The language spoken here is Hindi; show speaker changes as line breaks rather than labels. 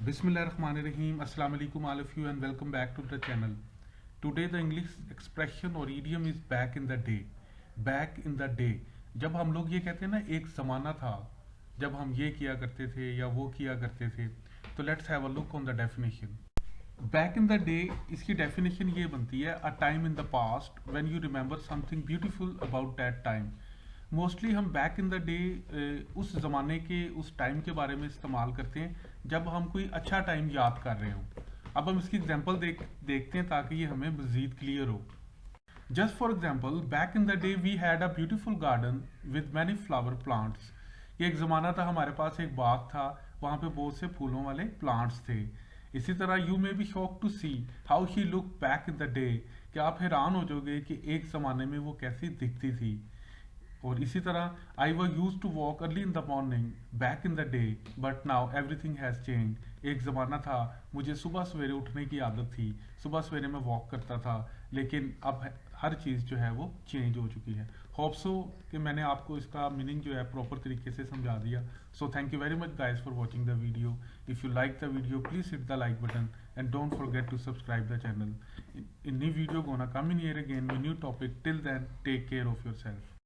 Bismillahirrahmanirrahim. Assalamu alaikum all of you and welcome back to the channel. Today the English expression or idiom is back in the day. Back in the day. जब हम लोग ये कहते हैं ना एक ज़माना था जब हम ये किया करते थे या वो किया करते थे, तो let's have a look on the definition. Back in the day इसकी डेफिनेशन ये बनती है a time in the past when you remember something beautiful about that time. Mostly हम बैक इन द डे उस ज़माने के उस टाइम के बारे में इस्तेमाल करते हैं जब हम कोई अच्छा टाइम याद कर रहे हों. अब हम इसकी एग्जांपल देखते हैं ताकि ये हमें मज़ीद क्लियर हो. Just for example, back in the day we had a beautiful garden with many flower plants. ये एक ज़माना था, हमारे पास एक बाग था, वहाँ पे बहुत से फूलों वाले प्लांट्स थे. इसी तरह you may be shock to see how she look back in the day, कि आप हैरान हो जाओगे कि एक ज़माने में वो कैसी दिखती थी. और इसी तरह I was use to walk early in the morning back in the day but now everything has change. एक ज़माना था मुझे सुबह सवेरे उठने की आदत थी, सुबह सवेरे मैं वॉक करता था, लेकिन अब हर चीज़ जो है वो चेंज हो चुकी है. होप सो कि मैंने आपको इसका मीनिंग जो है प्रॉपर तरीके से समझा दिया. So thank you very much guys for watching the video. If you like the video please hit the like button and don't forget to subscribe the channel. In new video gonna come in here again with new topic. Till then, take care of yourself.